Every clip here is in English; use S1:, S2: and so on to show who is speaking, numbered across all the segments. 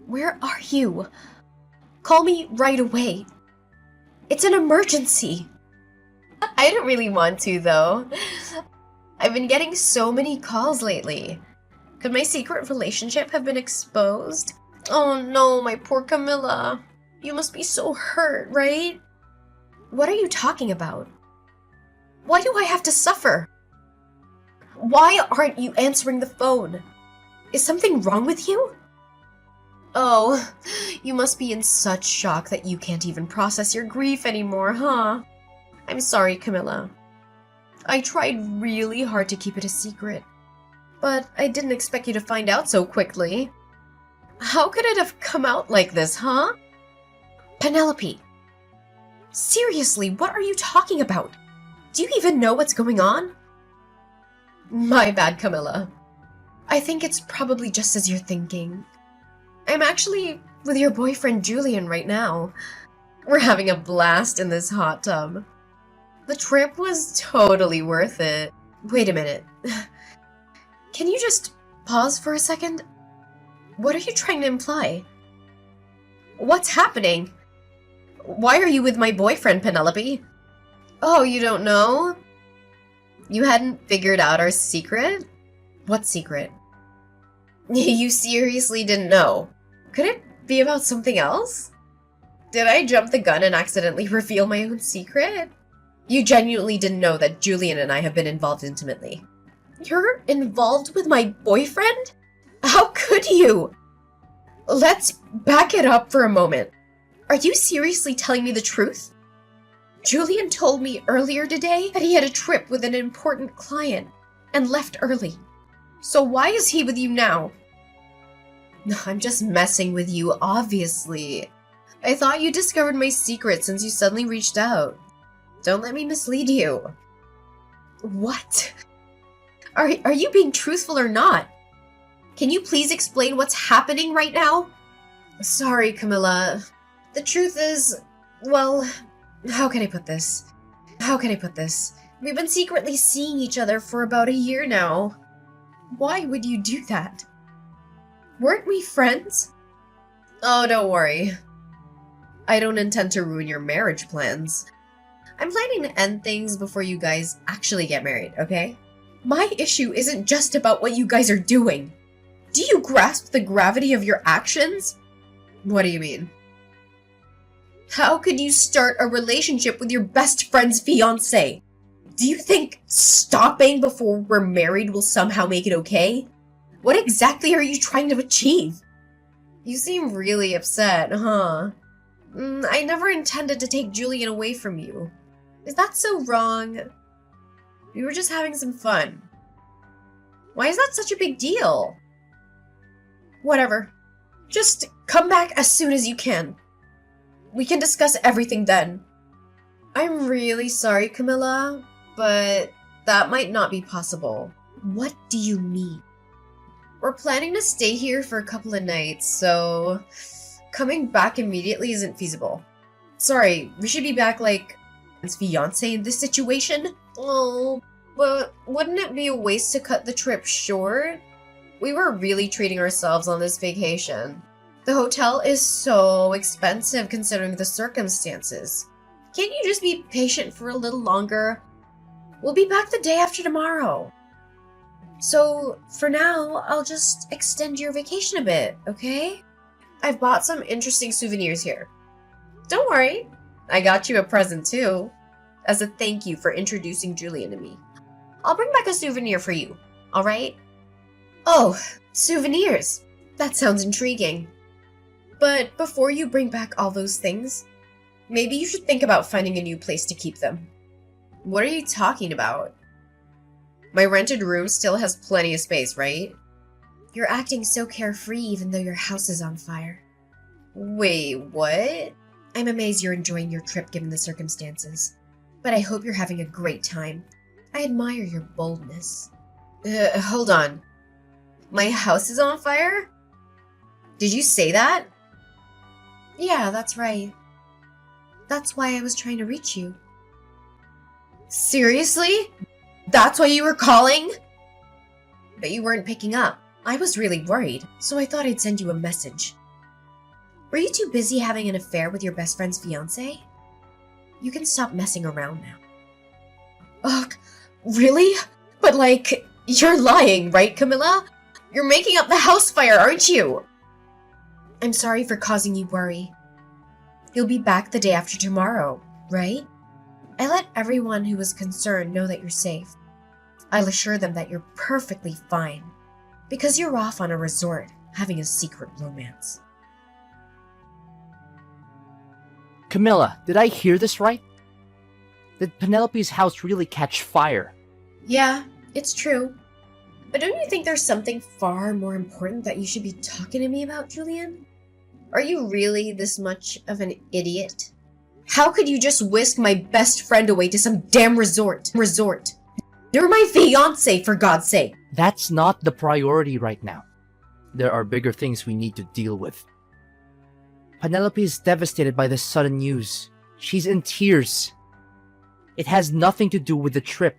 S1: Where are you? Call me right away. It's an emergency. I don't really want to, though. I've been getting so many calls lately. Could my secret relationship have been exposed? Oh no, my poor Camilla. You must be so hurt, right? What are you talking about? Why do I have to suffer? Why aren't you answering the phone? Is something wrong with you? Oh, you must be in such shock that you can't even process your grief anymore, huh? I'm sorry, Camilla. I tried really hard to keep it a secret, but I didn't expect you to find out so quickly. How could it have come out like this, huh? Penelope, seriously, what are you talking about? Do you even know what's going on? My bad, Camilla. I think it's probably just as you're thinking. I'm actually with your boyfriend Julian right now. We're having a blast in this hot tub. The trip was totally worth it. Wait a minute. Can you just pause for a second? What are you trying to imply? What's happening? Why are you with my boyfriend, Penelope? Oh, you don't know? You hadn't figured out our secret? What secret? You seriously didn't know? Could it be about something else? Did I jump the gun and accidentally reveal my own secret? You genuinely didn't know that Julian and I have been involved intimately. You're involved with my boyfriend? How could you? Let's back it up for a moment. Are you seriously telling me the truth? Julian told me earlier today that he had a trip with an important client and left early. So why is he with you now? I'm just messing with you, obviously. I thought you discovered my secret since you suddenly reached out. Don't let me mislead you. What? Are you being truthful or not? Can you please explain what's happening right now? Sorry, Camilla. The truth is, well, how can I put this? We've been secretly seeing each other for about a year now. Why would you do that? Weren't we friends? Oh, don't worry. I don't intend to ruin your marriage plans. I'm planning to end things before you guys actually get married, okay? My issue isn't just about what you guys are doing. Do you grasp the gravity of your actions? What do you mean? How could you start a relationship with your best friend's fiancé? Do you think stopping before we're married will somehow make it okay? What exactly are you trying to achieve? You seem really upset, huh? I never intended to take Julian away from you. Is that so wrong? We were just having some fun. Why is that such a big deal? Whatever. Just come back as soon as you can. We can discuss everything then. I'm really sorry, Camilla, but that might not be possible. What do you mean? We're planning to stay here for a couple of nights, so coming back immediately isn't feasible. Sorry, we should be back like his fiance in this situation? Oh, but wouldn't it be a waste to cut the trip short? We were really treating ourselves on this vacation. The hotel is so expensive considering the circumstances. Can't you just be patient for a little longer? We'll be back the day after tomorrow. So, for now, I'll just extend your vacation a bit, okay? I've bought some interesting souvenirs here. Don't worry, I got you a present too, as a thank you for introducing Julian to me. I'll bring back a souvenir for you, alright? Oh, souvenirs! That sounds intriguing. But before you bring back all those things, maybe you should think about finding a new place to keep them. What are you talking about? My rented room still has plenty of space, right? You're acting so carefree even though your house is on fire. Wait, what? I'm amazed you're enjoying your trip given the circumstances. But I hope you're having a great time. I admire your boldness. Hold on. My house is on fire? Did you say that? Yeah, that's right. That's why I was trying to reach you. Seriously? That's why you were calling? but you weren't picking up. I was really worried, so I thought I'd send you a message. Were you too busy having an affair with your best friend's fiancé? You can stop messing around now. Ugh, really? But you're lying, right, Camilla? You're making up the house fire, aren't you? I'm sorry for causing you worry. You'll be back the day after tomorrow, right? I let everyone who was concerned know that you're safe. I'll assure them that you're perfectly fine, because you're off on a resort, having a secret romance.
S2: Camilla, did I hear this right? Did Penelope's house really catch fire?
S1: Yeah, it's true. But don't you think there's something far more important that you should be talking to me about, Julian? Are you really this much of an idiot? How could you just whisk my best friend away to some damn resort? You're my fiancé, for God's sake!
S2: That's not the priority right now. There are bigger things we need to deal with. Penelope is devastated by this sudden news. She's in tears. It has nothing to do with the trip.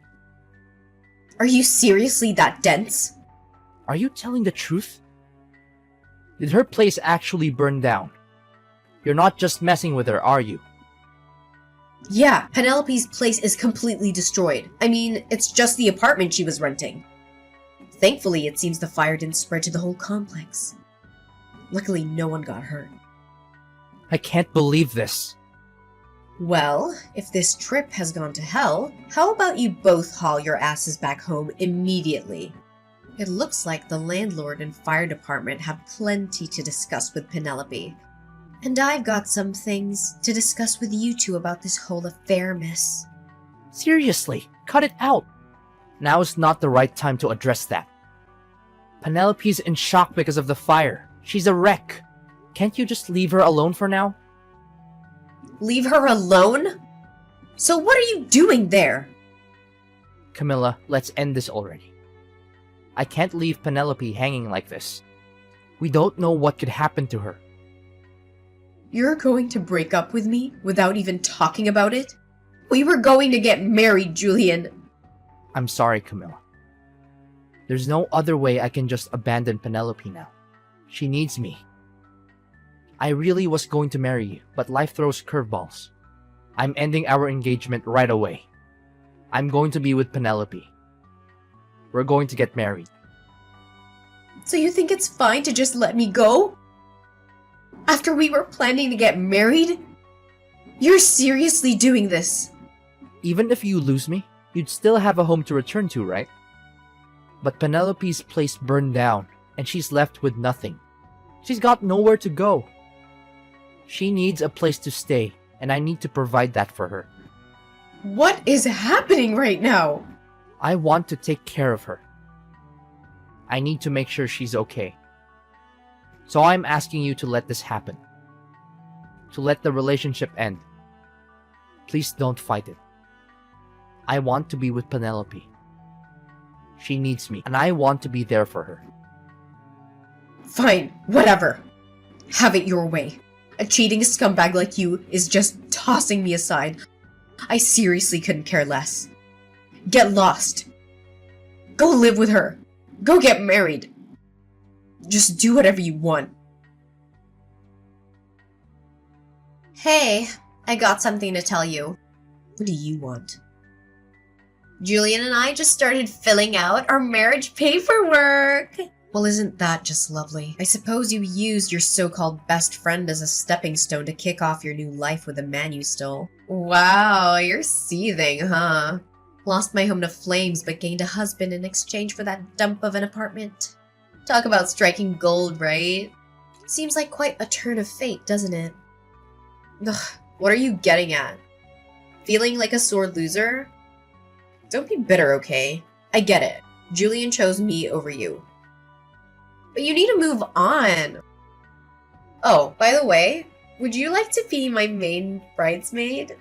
S1: Are you seriously that dense?
S2: Are you telling the truth? Did her place actually burn down? You're not just messing with her, are you?
S1: Yeah, Penelope's place is completely destroyed. I mean, it's just the apartment she was renting. Thankfully, it seems the fire didn't spread to the whole complex. Luckily, no one got hurt.
S2: I can't believe this.
S1: Well, if this trip has gone to hell, how about you both haul your asses back home immediately? It looks like the landlord and fire department have plenty to discuss with Penelope. And I've got some things to discuss with you two about this whole affair, miss.
S2: Seriously, cut it out. Now is not the right time to address that. Penelope's in shock because of the fire. She's a wreck. Can't you just leave her alone for now?
S1: Leave her alone? So what are you doing there?
S2: Camilla, let's end this already. I can't leave Penelope hanging like this. We don't know what could happen to her.
S1: You're going to break up with me without even talking about it? We were going to get married, Julian.
S2: I'm sorry, Camilla. There's no other way I can just abandon Penelope now. She needs me. I really was going to marry you, but life throws curveballs. I'm ending our engagement right away. I'm going to be with Penelope. We're going to get married.
S1: So you think it's fine to just let me go? After we were planning to get married? You're seriously doing this?
S2: Even if you lose me, you'd still have a home to return to, right? But Penelope's place burned down, and she's left with nothing. She's got nowhere to go. She needs a place to stay, and I need to provide that for her.
S1: What is happening right now?
S2: I want to take care of her. I need to make sure she's okay. So I'm asking you to let this happen. To let the relationship end. Please don't fight it. I want to be with Penelope. She needs me, and I want to be there for her.
S1: Fine, whatever. Have it your way. A cheating scumbag like you is just tossing me aside. I seriously couldn't care less. Get lost. Go live with her. Go get married. Just do whatever you want. Hey, I got something to tell you. What do you want? Julian and I just started filling out our marriage paperwork. Well, isn't that just lovely? I suppose you used your so-called best friend as a stepping stone to kick off your new life with a man you stole. Wow, you're seething, huh? Lost my home to flames but gained a husband in exchange for that dump of an apartment. Talk about striking gold, right? Seems like quite a turn of fate, doesn't it? Ugh, what are you getting at? Feeling like a sore loser? Don't be bitter, okay? I get it. Julian chose me over you. But you need to move on. Oh, by the way, would you like to be my main bridesmaid?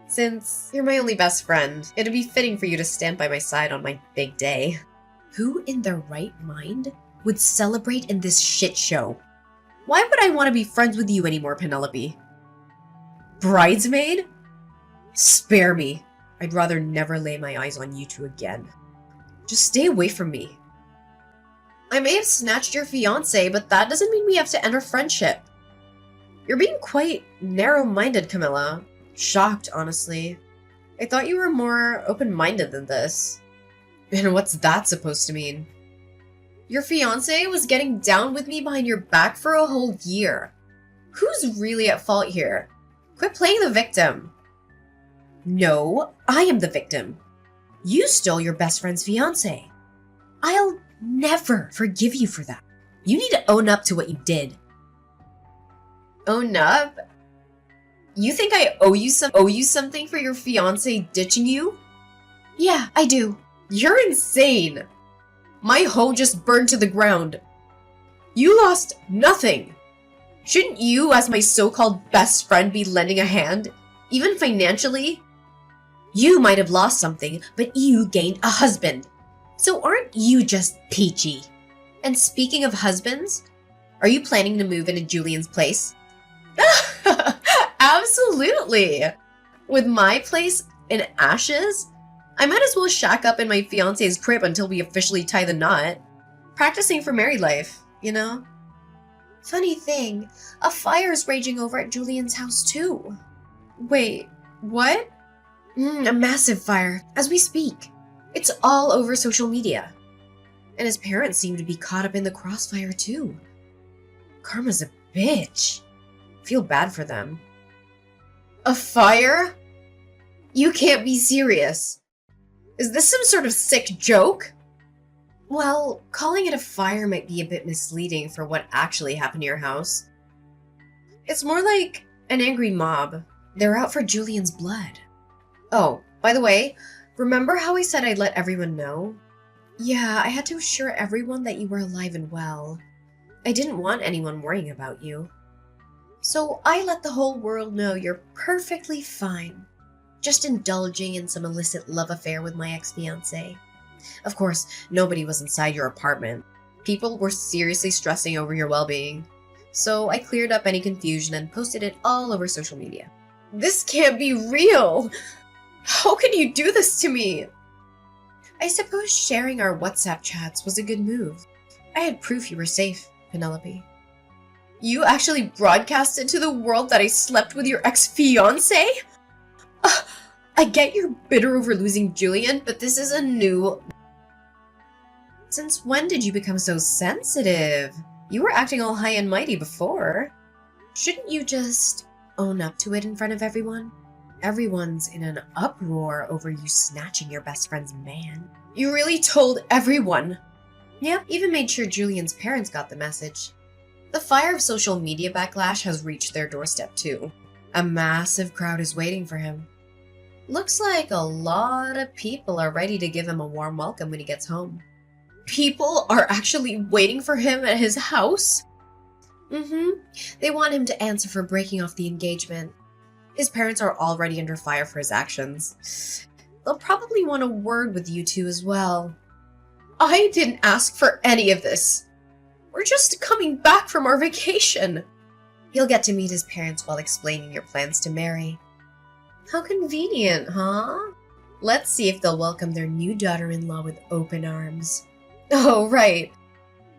S1: Since you're my only best friend, it'd be fitting for you to stand by my side on my big day. Who in their right mind would celebrate in this shit show? Why would I want to be friends with you anymore, Penelope? Bridesmaid? Spare me. I'd rather never lay my eyes on you two again. Just stay away from me. I may have snatched your fiance, but that doesn't mean we have to end our friendship. You're being quite narrow-minded, Camilla. Shocked, honestly. I thought you were more open-minded than this. And what's that supposed to mean? Your fiance was getting down with me behind your back for a whole year. Who's really at fault here? Quit playing the victim. No, I am the victim. You stole your best friend's fiance. I'll never forgive you for that. You need to own up to what you did. Own up? You think I owe you something for your fiance ditching you? Yeah, I do. You're insane. My home just burned to the ground. You lost nothing. Shouldn't you, as my so-called best friend, be lending a hand? Even financially? You might have lost something, but you gained a husband. So aren't you just peachy? And speaking of husbands, are you planning to move into Julian's place? Absolutely! With my place in ashes, I might as well shack up in my fiance's crib until we officially tie the knot. Practicing for married life, you know? Funny thing, a fire's raging over at Julian's house too. Wait, what? A massive fire, as we speak. It's all over social media. And his parents seem to be caught up in the crossfire too. Karma's a bitch. Feel bad for them. A fire? You can't be serious. Is this some sort of sick joke? Well, calling it a fire might be a bit misleading for what actually happened to your house. It's more like an angry mob. They're out for Julian's blood. Oh, by the way, remember how I said I'd let everyone know? Yeah, I had to assure everyone that you were alive and well. I didn't want anyone worrying about you. So I let the whole world know you're perfectly fine. Just indulging in some illicit love affair with my ex-fiancé. Of course, nobody was inside your apartment. People were seriously stressing over your well-being. So I cleared up any confusion and posted it all over social media. This can't be real! How can you do this to me? I suppose sharing our WhatsApp chats was a good move. I had proof you were safe, Penelope. You actually broadcasted to the world that I slept with your ex-fiancé? I get you're bitter over losing Julian, but this is a new... Since when did you become so sensitive? You were acting all high and mighty before. Shouldn't you just own up to it in front of everyone? Everyone's in an uproar over you snatching your best friend's man. You really told everyone. Yeah, even made sure Julian's parents got the message. The fire of social media backlash has reached their doorstep too. A massive crowd is waiting for him. Looks like a lot of people are ready to give him a warm welcome when he gets home. People are actually waiting for him at his house? They want him to answer for breaking off the engagement. His parents are already under fire for his actions. They'll probably want a word with you two as well. I didn't ask for any of this. We're just coming back from our vacation. You'll get to meet his parents while explaining your plans to marry. How convenient, huh? Let's see if they'll welcome their new daughter-in-law with open arms. Oh, right.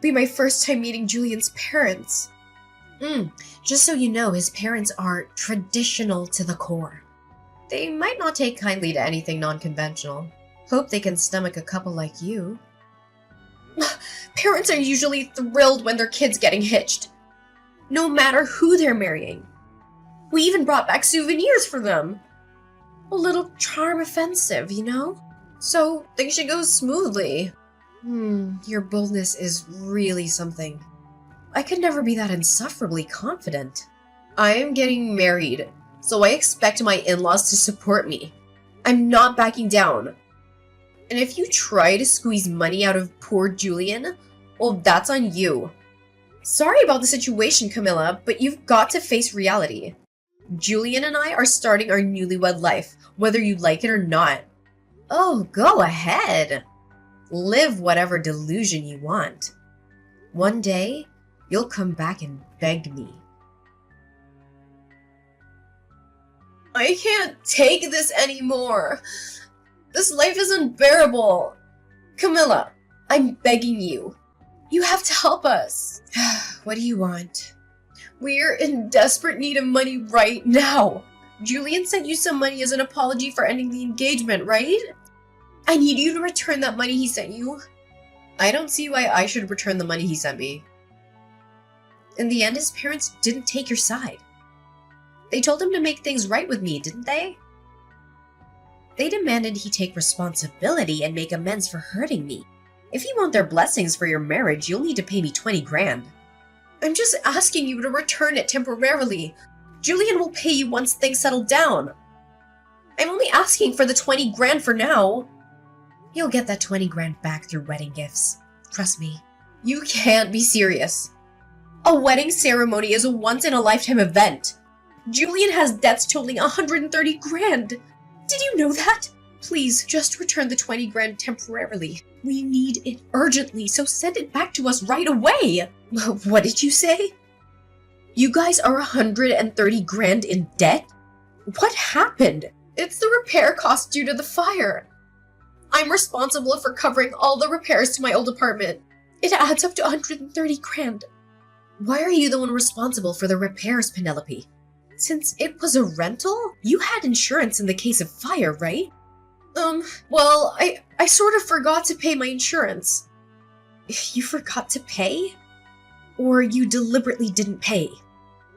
S1: Be my first time meeting Julian's parents. Just so you know, his parents are traditional to the core. They might not take kindly to anything non-conventional. Hope they can stomach a couple like you. Parents are usually thrilled when their kid's getting hitched. No matter who they're marrying. We even brought back souvenirs for them. A little charm offensive, you know? So things should go smoothly. Your boldness is really something. I could never be that insufferably confident. I am getting married, so I expect my in-laws to support me. I'm not backing down. And if you try to squeeze money out of poor Julian, well, that's on you. Sorry about the situation, Camilla, but you've got to face reality. Julian and I are starting our newlywed life, whether you like it or not. Oh, go ahead. Live whatever delusion you want. One day, you'll come back and beg me. I can't take this anymore. This life is unbearable. Camilla, I'm begging you. You have to help us. What do you want? We're in desperate need of money right now. Julian sent you some money as an apology for ending the engagement, right? I need you to return that money he sent you. I don't see why I should return the money he sent me. In the end, his parents didn't take your side. They told him to make things right with me, didn't they? They demanded he take responsibility and make amends for hurting me. If you want their blessings for your marriage, you'll need to pay me 20 grand. I'm just asking you to return it temporarily. Julian will pay you once things settle down. I'm only asking for the 20 grand for now. You'll get that 20 grand back through wedding gifts. Trust me. You can't be serious. A wedding ceremony is a once-in-a-lifetime event. Julian has debts totaling 130 grand. Did you know that? Please, just return the 20 grand temporarily. We need it urgently, so send it back to us right away. What did you say? You guys are 130 grand in debt? What happened? It's the repair costs due to the fire. I'm responsible for covering all the repairs to my old apartment. It adds up to 130 grand. Why are you the one responsible for the repairs, Penelope? Since it was a rental, you had insurance in the case of fire, right? Well, I sort of forgot to pay my insurance. You forgot to pay? Or you deliberately didn't pay?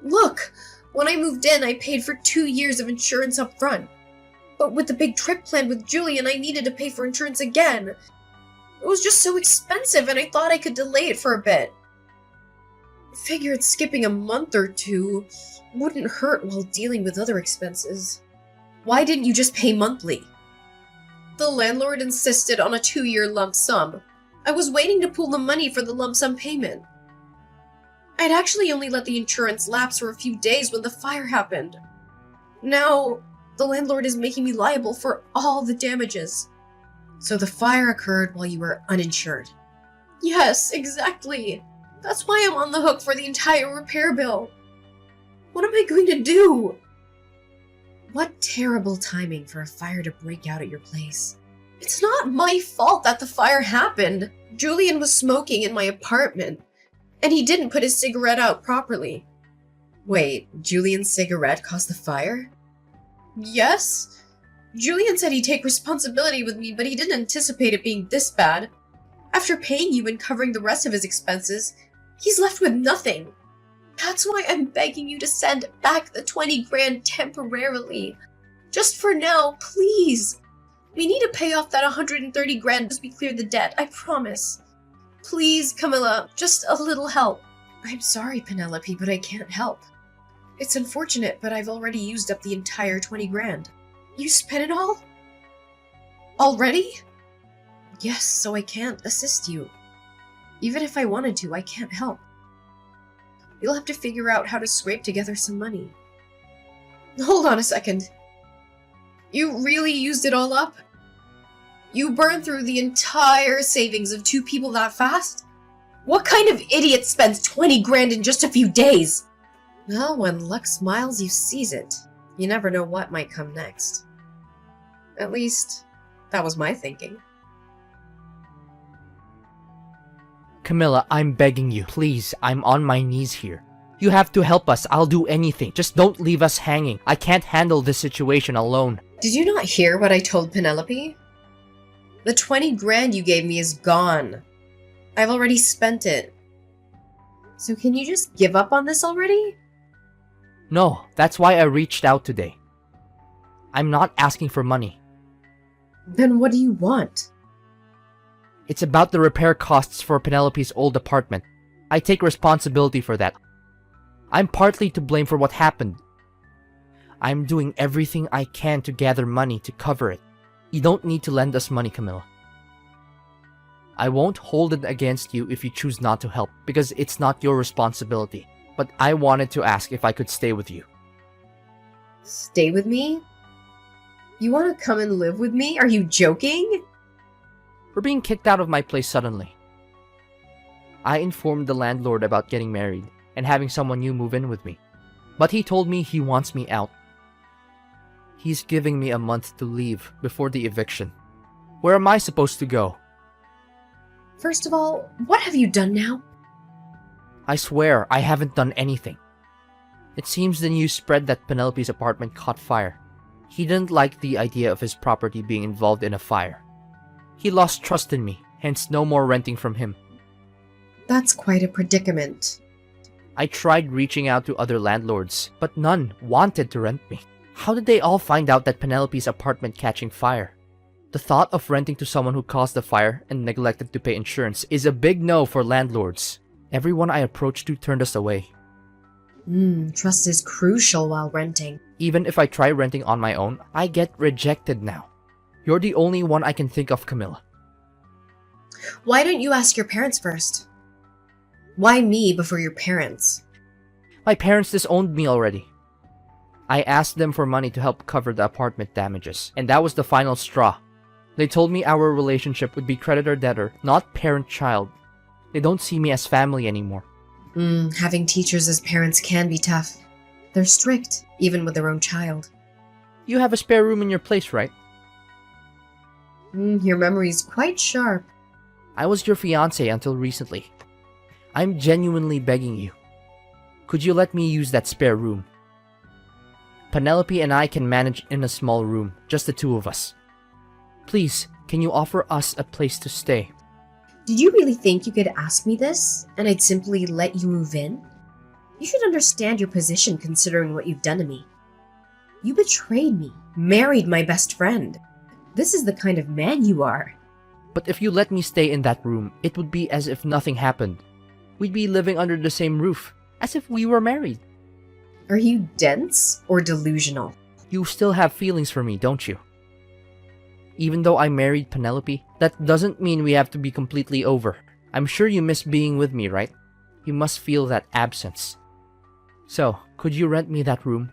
S1: Look, when I moved in, I paid for 2 years of insurance up front. But with the big trip planned with Julian, I needed to pay for insurance again. It was just so expensive, and I thought I could delay it for a bit. Figured skipping a month or two wouldn't hurt while dealing with other expenses. Why didn't you just pay monthly? The landlord insisted on a 2-year lump sum. I was waiting to pool the money for the lump sum payment. I'd actually only let the insurance lapse for a few days when the fire happened. Now, the landlord is making me liable for all the damages. So the fire occurred while you were uninsured. Yes, exactly. That's why I'm on the hook for the entire repair bill. What am I going to do? What terrible timing for a fire to break out at your place. It's not my fault that the fire happened. Julian was smoking in my apartment, and he didn't put his cigarette out properly. Wait, Julian's cigarette caused the fire? Yes. Julian said he'd take responsibility with me, but he didn't anticipate it being this bad. After paying you and covering the rest of his expenses, he's left with nothing. That's why I'm begging you to send back the 20 grand temporarily. Just for now, please. We need to pay off that 130 grand as we clear the debt, I promise. Please, Camilla, just a little help. I'm sorry, Penelope, but I can't help. It's unfortunate, but I've already used up the entire 20 grand. You spent it all? Already? Yes, so I can't assist you. Even if I wanted to, I can't help. You'll have to figure out how to scrape together some money. Hold on a second. You really used it all up? You burned through the entire savings of 2 people that fast? What kind of idiot spends 20 grand in just a few days? Well, when luck smiles, you seize it. You never know what might come next. At least, that was my thinking.
S2: Camilla, I'm begging you. Please, I'm on my knees here. You have to help us. I'll do anything. Just don't leave us hanging. I can't handle this situation alone.
S1: Did you not hear what I told Penelope? The 20 grand you gave me is gone. I've already spent it. So can you just give up on this already?
S2: No, that's why I reached out today. I'm not asking for money.
S1: Then what do you want?
S2: It's about the repair costs for Penelope's old apartment. I take responsibility for that. I'm partly to blame for what happened. I'm doing everything I can to gather money to cover it. You don't need to lend us money, Camilla. I won't hold it against you if you choose not to help, because it's not your responsibility. But I wanted to ask if I could stay with you.
S1: Stay with me? You want to come and live with me? Are you joking?
S2: We're being kicked out of my place suddenly. I informed the landlord about getting married and having someone new move in with me. But he told me he wants me out. He's giving me a month to leave before the eviction. Where am I supposed to go?
S1: First of all, what have you done now?
S2: I swear, I haven't done anything. It seems the news spread that Penelope's apartment caught fire. He didn't like the idea of his property being involved in a fire. He lost trust in me, hence no more renting from him.
S1: That's quite a predicament.
S2: I tried reaching out to other landlords, but none wanted to rent me. How did they all find out that Penelope's apartment catching fire? The thought of renting to someone who caused the fire and neglected to pay insurance is a big no for landlords. Everyone I approached to turned us away.
S1: Trust is crucial while renting.
S2: Even if I try renting on my own, I get rejected now. You're the only one I can think of, Camilla.
S1: Why don't you ask your parents first? Why me before your parents?
S2: My parents disowned me already. I asked them for money to help cover the apartment damages, and that was the final straw. They told me our relationship would be creditor-debtor, not parent-child. They don't see me as family anymore.
S1: Having teachers as parents can be tough. They're strict, even with their own child.
S2: You have a spare room in your place, right?
S1: Your memory's quite sharp.
S2: I was your fiancé until recently. I'm genuinely begging you. Could you let me use that spare room? Penelope and I can manage in a small room, just the two of us. Please, can you offer us a place to stay?
S1: Did you really think you could ask me this, and I'd simply let you move in? You should understand your position considering what you've done to me. You betrayed me, married my best friend. This is the kind of man you are.
S2: But if you let me stay in that room, it would be as if nothing happened. We'd be living under the same roof, as if we were married.
S1: Are you dense or delusional?
S2: You still have feelings for me, don't you? Even though I married Penelope, that doesn't mean we have to be completely over. I'm sure you miss being with me, right? You must feel that absence. So, could you rent me that room?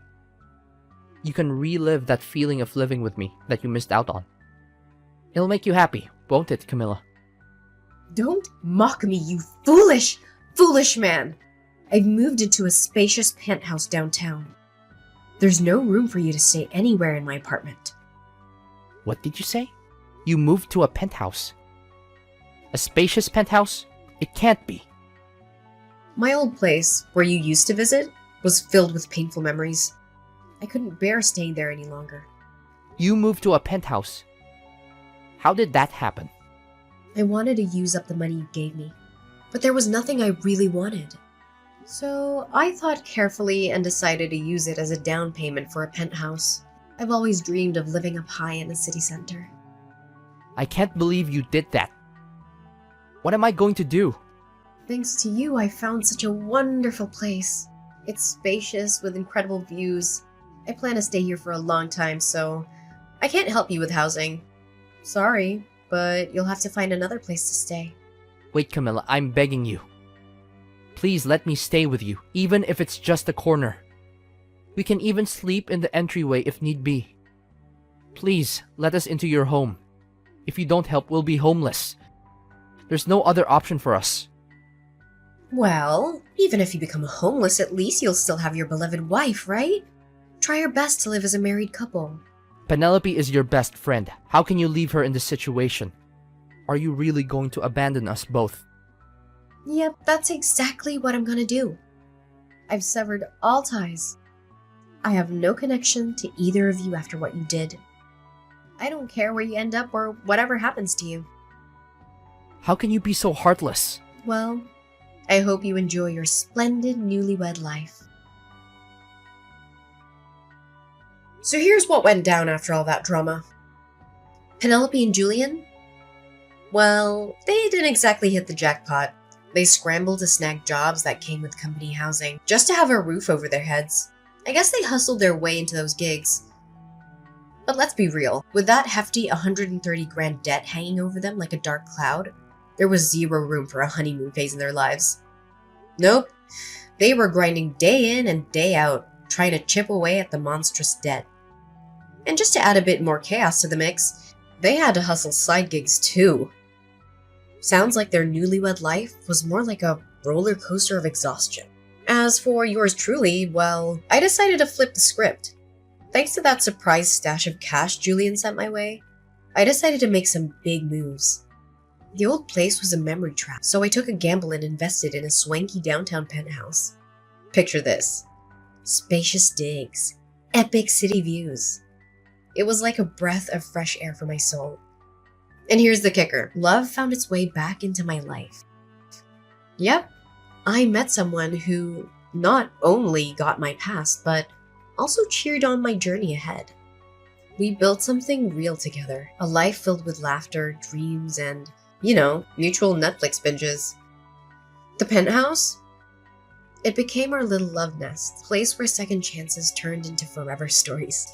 S2: You can relive that feeling of living with me that you missed out on. It'll make you happy, won't it, Camilla?
S1: Don't mock me, you foolish, foolish man! I've moved into a spacious penthouse downtown. There's no room for you to stay anywhere in my apartment.
S2: What did you say? You moved to a penthouse? A spacious penthouse? It can't be.
S1: My old place, where you used to visit, was filled with painful memories. I couldn't bear staying there any longer.
S2: You moved to a penthouse? How did that happen?
S1: I wanted to use up the money you gave me, but there was nothing I really wanted. So I thought carefully and decided to use it as a down payment for a penthouse. I've always dreamed of living up high in the city center.
S2: I can't believe you did that. What am I going to do?
S1: Thanks to you, I found such a wonderful place. It's spacious with incredible views. I plan to stay here for a long time, so I can't help you with housing. Sorry, but you'll have to find another place to stay.
S2: Wait, Camilla, I'm begging you. Please let me stay with you, even if it's just a corner. We can even sleep in the entryway if need be. Please, let us into your home. If you don't help, we'll be homeless. There's no other option for us.
S1: Well, even if you become homeless, at least you'll still have your beloved wife, right? Try your best to live as a married couple.
S2: Penelope is your best friend. How can you leave her in this situation? Are you really going to abandon us both?
S1: Yep, that's exactly what I'm gonna do. I've severed all ties. I have no connection to either of you after what you did. I don't care where you end up or whatever happens to you.
S2: How can you be so heartless?
S1: Well, I hope you enjoy your splendid newlywed life. So here's what went down after all that drama. Penelope and Julian? Well, they didn't exactly hit the jackpot. They scrambled to snag jobs that came with company housing, just to have a roof over their heads. I guess they hustled their way into those gigs. But let's be real, with that hefty 130 grand debt hanging over them like a dark cloud, there was zero room for a honeymoon phase in their lives. Nope, they were grinding day in and day out, trying to chip away at the monstrous debt. And just to add a bit more chaos to the mix, they had to hustle side gigs too. Sounds like their newlywed life was more like a roller coaster of exhaustion. As for yours truly, well, I decided to flip the script. Thanks to that surprise stash of cash Julian sent my way, I decided to make some big moves. The old place was a memory trap, so I took a gamble and invested in a swanky downtown penthouse. Picture this: spacious digs, epic city views. It was like a breath of fresh air for my soul. And here's the kicker: love found its way back into my life. Yep, I met someone who not only got my past, but also cheered on my journey ahead. We built something real together, a life filled with laughter, dreams, and, mutual Netflix binges. The penthouse? It became our little love nest, a place where second chances turned into forever stories.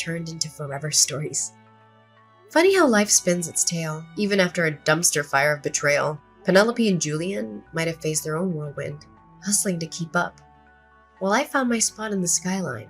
S1: Funny how life spins its tale, even after a dumpster fire of betrayal. Penelope and Julian might have faced their own whirlwind, hustling to keep up, while I found my spot in the skyline,